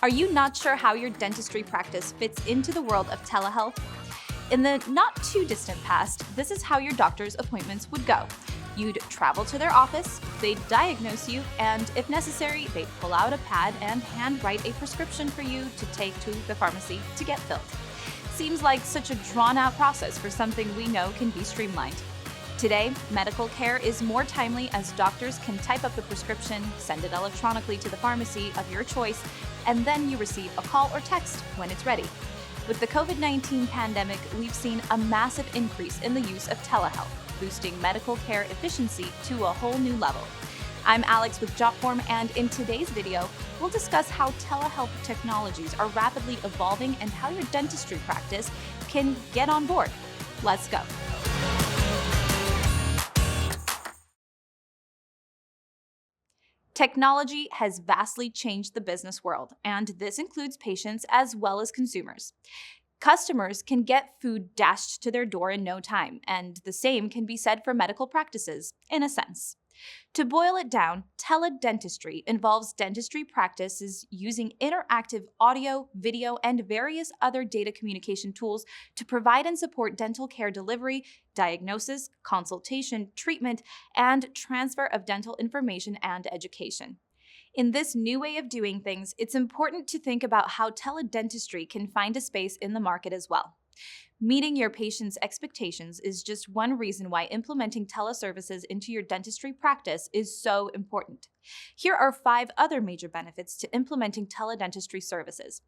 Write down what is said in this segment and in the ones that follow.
Are you not sure how your dentistry practice fits into the world of telehealth? In the not too distant past, this is how your doctor's appointments would go. You'd travel to their office, they'd diagnose you, and if necessary, they'd pull out a pad and handwrite a prescription for you to take to the pharmacy to get filled. Seems like such a drawn-out process for something we know can be streamlined. Today, medical care is more timely as doctors can type up the prescription, send it electronically to the pharmacy of your choice, and then you receive a call or text when it's ready. With the COVID-19 pandemic, we've seen a massive increase in the use of telehealth, boosting medical care efficiency to a whole new level. I'm Alex with Jotform, and in today's video, we'll discuss how telehealth technologies are rapidly evolving and how your dentistry practice can get on board. Let's go. Technology has vastly changed the business world, and this includes patients as well as consumers. Customers can get food dashed to their door in no time, and the same can be said for medical practices, in a sense. To boil it down, teledentistry involves dentistry practices using interactive audio, video, and various other data communication tools to provide and support dental care delivery, diagnosis, consultation, treatment, and transfer of dental information and education. In this new way of doing things, it's important to think about how teledentistry can find a space in the market as well. Meeting your patients' expectations is just one reason why implementing teleservices into your dentistry practice is so important. Here are 5 other major benefits to implementing teledentistry services.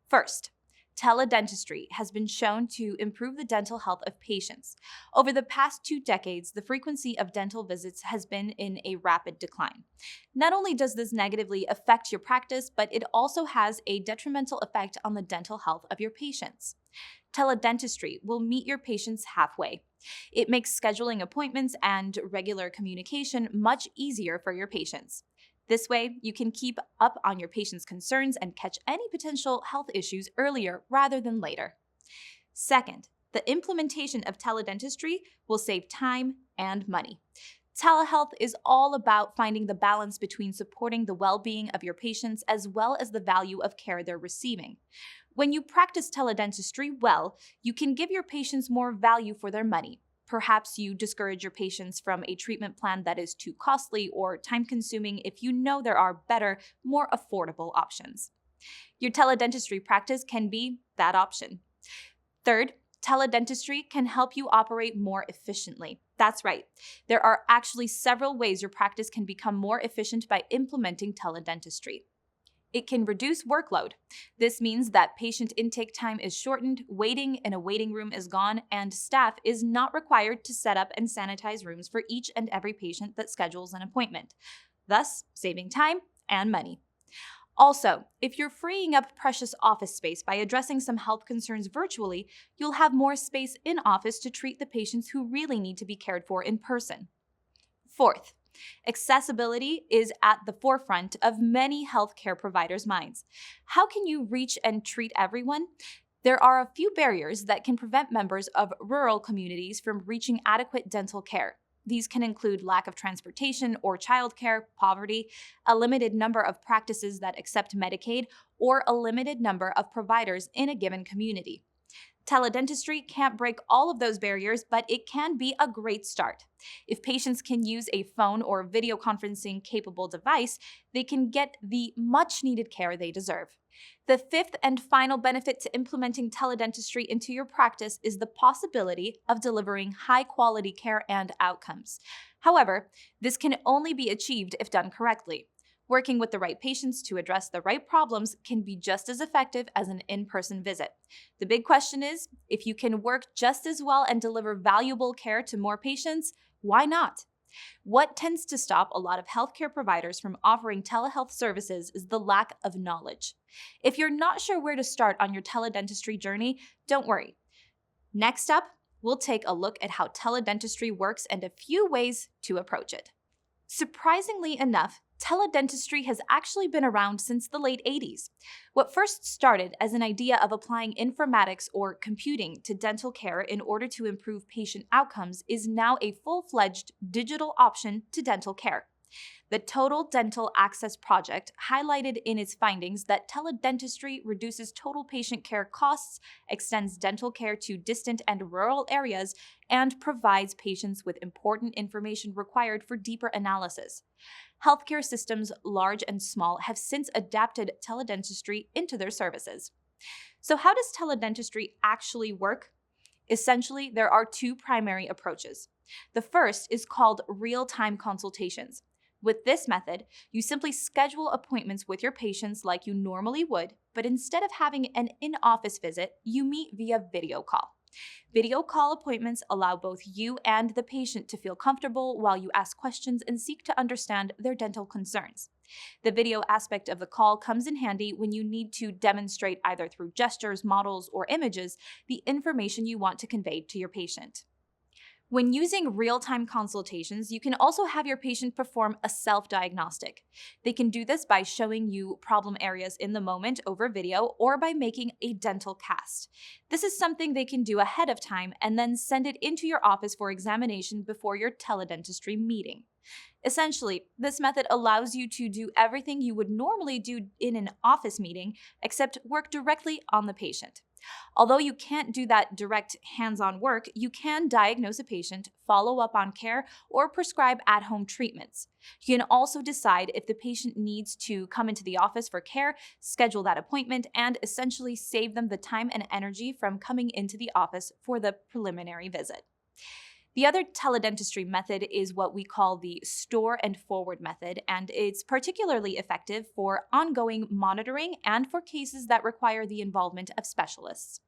First, teledentistry has been shown to improve the dental health of patients. Over the past 2 decades, the frequency of dental visits has been in a rapid decline. Not only does this negatively affect your practice, but it also has a detrimental effect on the dental health of your patients. Teledentistry will meet your patients halfway. It makes scheduling appointments and regular communication much easier for your patients. This way, you can keep up on your patients' concerns and catch any potential health issues earlier rather than later. Second, the implementation of teledentistry will save time and money. Telehealth is all about finding the balance between supporting the well-being of your patients as well as the value of care they're receiving. When you practice teledentistry well, you can give your patients more value for their money. Perhaps you discourage your patients from a treatment plan that is too costly or time-consuming if you know there are better, more affordable options. Your teledentistry practice can be that option. Third, teledentistry can help you operate more efficiently. That's right. There are actually several ways your practice can become more efficient by implementing teledentistry. It can reduce workload. This means that patient intake time is shortened, waiting in a waiting room is gone, and staff is not required to set up and sanitize rooms for each and every patient that schedules an appointment, thus saving time and money. Also, if you're freeing up precious office space by addressing some health concerns virtually, you'll have more space in office to treat the patients who really need to be cared for in person. Fourth, accessibility is at the forefront of many healthcare providers' minds. How can you reach and treat everyone? There are a few barriers that can prevent members of rural communities from reaching adequate dental care. These can include lack of transportation or childcare, poverty, a limited number of practices that accept Medicaid, or a limited number of providers in a given community. Teledentistry can't break all of those barriers, but it can be a great start. If patients can use a phone or video conferencing capable device, they can get the much-needed care they deserve. The 5th and final benefit to implementing teledentistry into your practice is the possibility of delivering high-quality care and outcomes. However, this can only be achieved if done correctly. Working with the right patients to address the right problems can be just as effective as an in-person visit. The big question is, if you can work just as well and deliver valuable care to more patients, why not? What tends to stop a lot of healthcare providers from offering telehealth services is the lack of knowledge. If you're not sure where to start on your teledentistry journey, don't worry. Next up, we'll take a look at how teledentistry works and a few ways to approach it. Surprisingly enough, teledentistry has actually been around since the late 80s. What first started as an idea of applying informatics or computing to dental care in order to improve patient outcomes is now a full-fledged digital option to dental care. The Total Dental Access Project highlighted in its findings that teledentistry reduces total patient care costs, extends dental care to distant and rural areas, and provides patients with important information required for deeper analysis. Healthcare systems, large and small, have since adapted teledentistry into their services. So, how does teledentistry actually work? Essentially, there are two primary approaches. The first is called real-time consultations. With this method, you simply schedule appointments with your patients like you normally would, but instead of having an in-office visit, you meet via video call. Video call appointments allow both you and the patient to feel comfortable while you ask questions and seek to understand their dental concerns. The video aspect of the call comes in handy when you need to demonstrate either through gestures, models, or images the information you want to convey to your patient. When using real-time consultations, you can also have your patient perform a self-diagnostic. They can do this by showing you problem areas in the moment over video or by making a dental cast. This is something they can do ahead of time and then send it into your office for examination before your teledentistry meeting. Essentially, this method allows you to do everything you would normally do in an office meeting, except work directly on the patient. Although you can't do that direct hands-on work, you can diagnose a patient, follow up on care, or prescribe at-home treatments. You can also decide if the patient needs to come into the office for care, schedule that appointment, and essentially save them the time and energy from coming into the office for the preliminary visit. The other teledentistry method is what we call the store and forward method, and it's particularly effective for ongoing monitoring and for cases that require the involvement of specialists.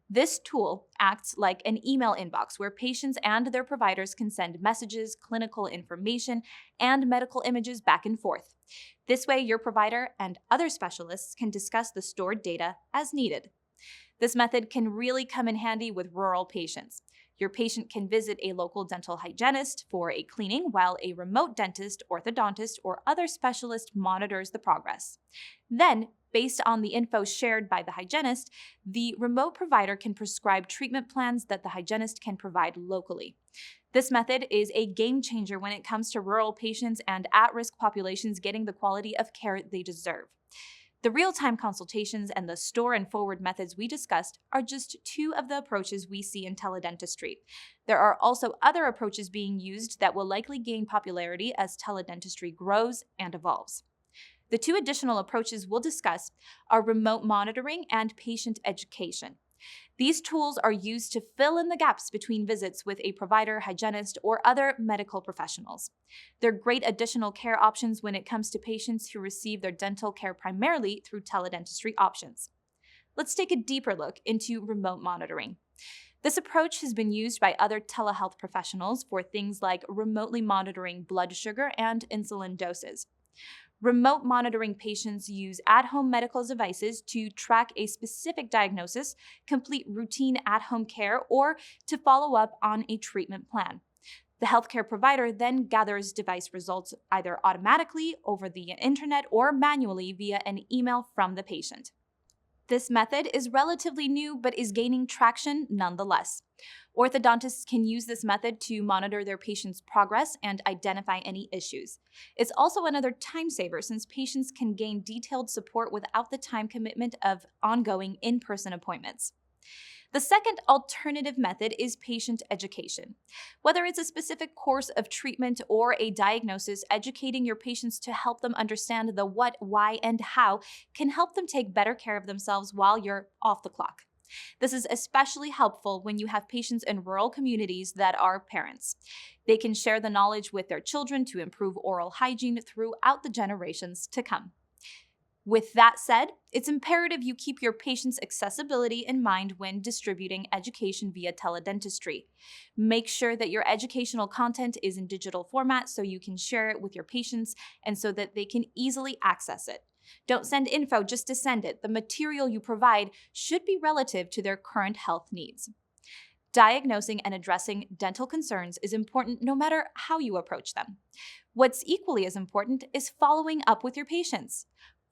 This tool acts like an email inbox where patients and their providers can send messages, clinical information, and medical images back and forth. This way, your provider and other specialists can discuss the stored data as needed. This method can really come in handy with rural patients. Your patient can visit a local dental hygienist for a cleaning while a remote dentist, orthodontist, or other specialist monitors the progress. Then, based on the info shared by the hygienist, the remote provider can prescribe treatment plans that the hygienist can provide locally. This method is a game changer when it comes to rural patients and at-risk populations getting the quality of care they deserve. The real-time consultations and the store and forward methods we discussed are just two of the approaches we see in teledentistry. There are also other approaches being used that will likely gain popularity as teledentistry grows and evolves. The two additional approaches we'll discuss are remote monitoring and patient education. These tools are used to fill in the gaps between visits with a provider, hygienist, or other medical professionals. They're great additional care options when it comes to patients who receive their dental care primarily through teledentistry options. Let's take a deeper look into remote monitoring. This approach has been used by other telehealth professionals for things like remotely monitoring blood sugar and insulin doses. Remote monitoring patients use at-home medical devices to track a specific diagnosis, complete routine at-home care, or to follow up on a treatment plan. The healthcare provider then gathers device results either automatically over the internet or manually via an email from the patient. This method is relatively new but is gaining traction nonetheless. Orthodontists can use this method to monitor their patients' progress and identify any issues. It's also another time saver since patients can gain detailed support without the time commitment of ongoing in-person appointments. The second alternative method is patient education. Whether it's a specific course of treatment or a diagnosis, educating your patients to help them understand the what, why, and how can help them take better care of themselves while you're off the clock. This is especially helpful when you have patients in rural communities that are parents. They can share the knowledge with their children to improve oral hygiene throughout the generations to come. With that said, it's imperative you keep your patients' accessibility in mind when distributing education via teledentistry. Make sure that your educational content is in digital format so you can share it with your patients and so that they can easily access it. Don't send info just to send it. The material you provide should be relative to their current health needs. Diagnosing and addressing dental concerns is important no matter how you approach them. What's equally as important is following up with your patients.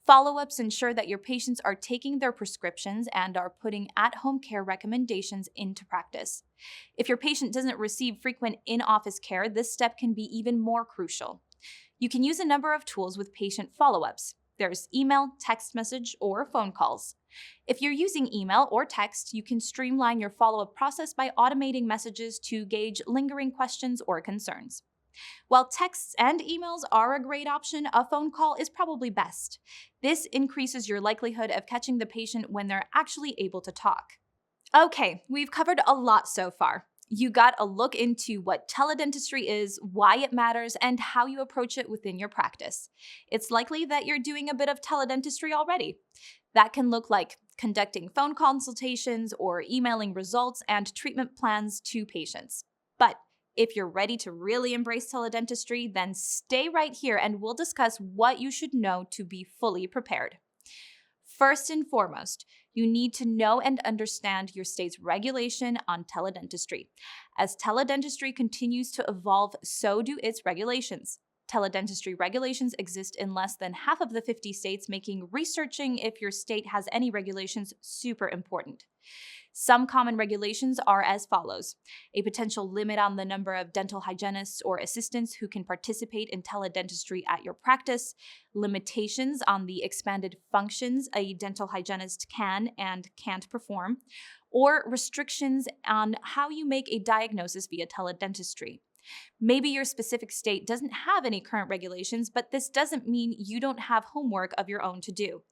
Follow-ups ensure that your patients are taking their prescriptions and are putting at-home care recommendations into practice. If your patient doesn't receive frequent in-office care, this step can be even more crucial. You can use a number of tools with patient follow-ups. There's email, text message, or phone calls. If you're using email or text, you can streamline your follow-up process by automating messages to gauge lingering questions or concerns. While texts and emails are a great option, a phone call is probably best. This increases your likelihood of catching the patient when they're actually able to talk. Okay, we've covered a lot so far. You got a look into what teledentistry is, why it matters, and how you approach it within your practice. It's likely that you're doing a bit of teledentistry already. That can look like conducting phone consultations or emailing results and treatment plans to patients. But if you're ready to really embrace teledentistry, then stay right here and we'll discuss what you should know to be fully prepared. First and foremost, you need to know and understand your state's regulation on teledentistry. As teledentistry continues to evolve, so do its regulations. Teledentistry regulations exist in less than half of the 50 states, making researching if your state has any regulations super important. Some common regulations are as follows: a potential limit on the number of dental hygienists or assistants who can participate in teledentistry at your practice, limitations on the expanded functions a dental hygienist can and can't perform, or restrictions on how you make a diagnosis via teledentistry. Maybe your specific state doesn't have any current regulations, but this doesn't mean you don't have homework of your own to do.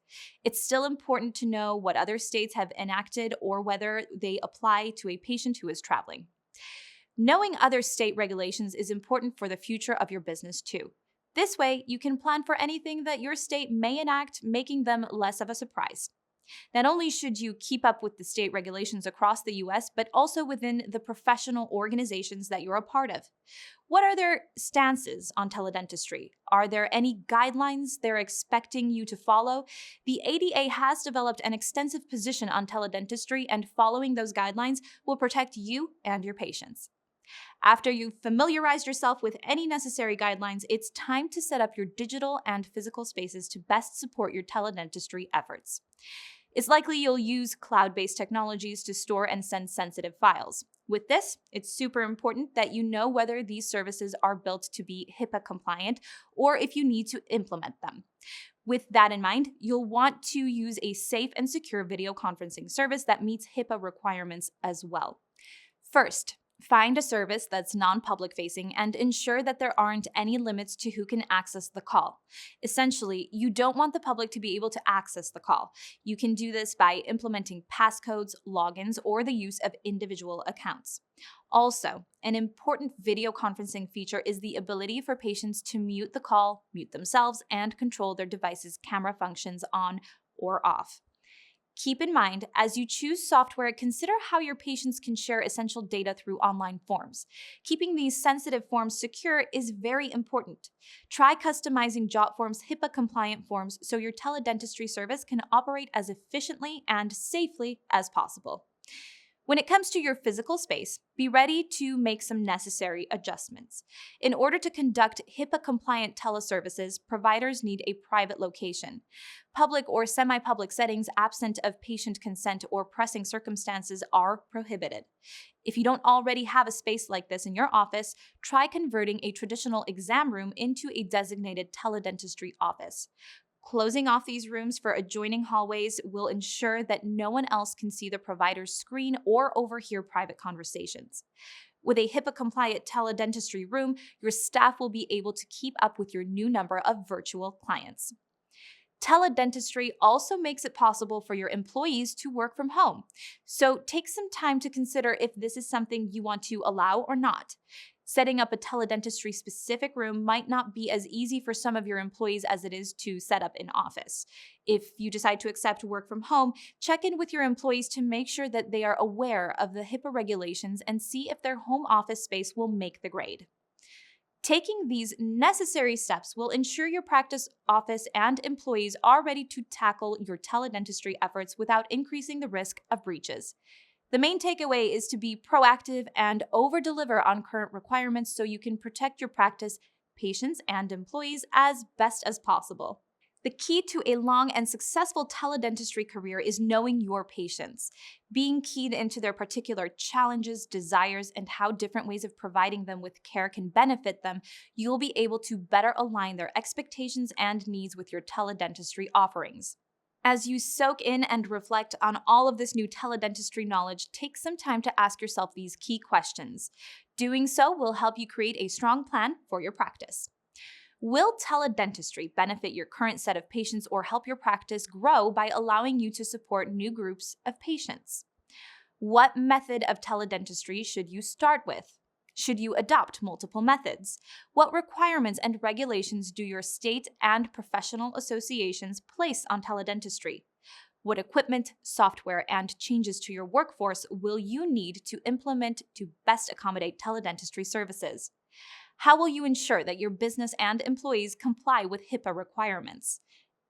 It's still important to know what other states have enacted or whether they apply to a patient who is traveling. Knowing other state regulations is important for the future of your business too. This way, you can plan for anything that your state may enact, making them less of a surprise. Not only should you keep up with the state regulations across the US, but also within the professional organizations that you're a part of. What are their stances on teledentistry? Are there any guidelines they're expecting you to follow? The ADA has developed an extensive position on teledentistry, and following those guidelines will protect you and your patients. After you've familiarized yourself with any necessary guidelines, it's time to set up your digital and physical spaces to best support your teledentistry efforts. It's likely you'll use cloud-based technologies to store and send sensitive files. With this, it's super important that you know whether these services are built to be HIPAA compliant or if you need to implement them. With that in mind, you'll want to use a safe and secure video conferencing service that meets HIPAA requirements as well. First, find a service that's non-public facing and ensure that there aren't any limits to who can access the call. Essentially, you don't want the public to be able to access the call. You can do this by implementing passcodes, logins, or the use of individual accounts. Also, an important video conferencing feature is the ability for patients to mute the call, mute themselves, and control their device's camera functions on or off. Keep in mind, as you choose software, consider how your patients can share essential data through online forms. Keeping these sensitive forms secure is very important. Try customizing Jotform's HIPAA-compliant forms so your teledentistry service can operate as efficiently and safely as possible. When it comes to your physical space, be ready to make some necessary adjustments. In order to conduct HIPAA-compliant teleservices, providers need a private location. Public or semi-public settings absent of patient consent or pressing circumstances are prohibited. If you don't already have a space like this in your office, try converting a traditional exam room into a designated teledentistry office. Closing off these rooms for adjoining hallways will ensure that no one else can see the provider's screen or overhear private conversations. With a HIPAA-compliant teledentistry room, your staff will be able to keep up with your new number of virtual clients. Teledentistry also makes it possible for your employees to work from home. So take some time to consider if this is something you want to allow or not. Setting up a teledentistry specific room might not be as easy for some of your employees as it is to set up an office. If you decide to accept work from home, check in with your employees to make sure that they are aware of the HIPAA regulations and see if their home office space will make the grade. Taking these necessary steps will ensure your practice, office, and employees are ready to tackle your teledentistry efforts without increasing the risk of breaches. The main takeaway is to be proactive and over-deliver on current requirements so you can protect your practice, patients, and employees as best as possible. The key to a long and successful teledentistry career is knowing your patients. Being keyed into their particular challenges, desires, and how different ways of providing them with care can benefit them, you'll be able to better align their expectations and needs with your teledentistry offerings. As you soak in and reflect on all of this new teledentistry knowledge, take some time to ask yourself these key questions. Doing so will help you create a strong plan for your practice. Will teledentistry benefit your current set of patients or help your practice grow by allowing you to support new groups of patients? What method of teledentistry should you start with? Should you adopt multiple methods? What requirements and regulations do your state and professional associations place on teledentistry? What equipment, software, and changes to your workforce will you need to implement to best accommodate teledentistry services? How will you ensure that your business and employees comply with HIPAA requirements?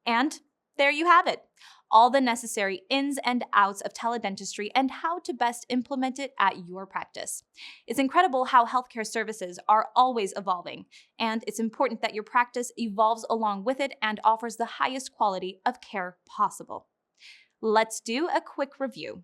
And there you have it, all the necessary ins and outs of teledentistry and how to best implement it at your practice. It's incredible how healthcare services are always evolving, and it's important that your practice evolves along with it and offers the highest quality of care possible. Let's do a quick review.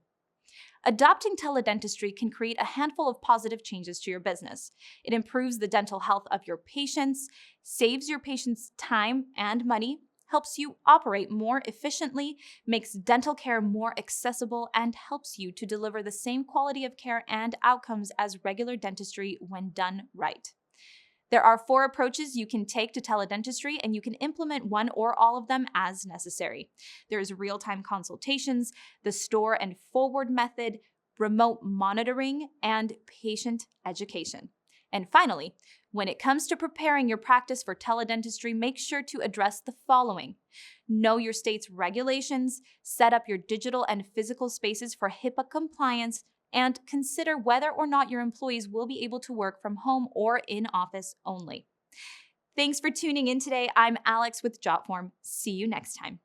Adopting teledentistry can create a handful of positive changes to your business. It improves the dental health of your patients, saves your patients time and money, helps you operate more efficiently, makes dental care more accessible, and helps you to deliver the same quality of care and outcomes as regular dentistry when done right. There are 4 approaches you can take to teledentistry, and you can implement one or all of them as necessary. There is real-time consultations, the store and forward method, remote monitoring, and patient education. And finally, when it comes to preparing your practice for teledentistry, make sure to address the following. Know your state's regulations, set up your digital and physical spaces for HIPAA compliance, and consider whether or not your employees will be able to work from home or in office only. Thanks for tuning in today. I'm Alex with Jotform. See you next time.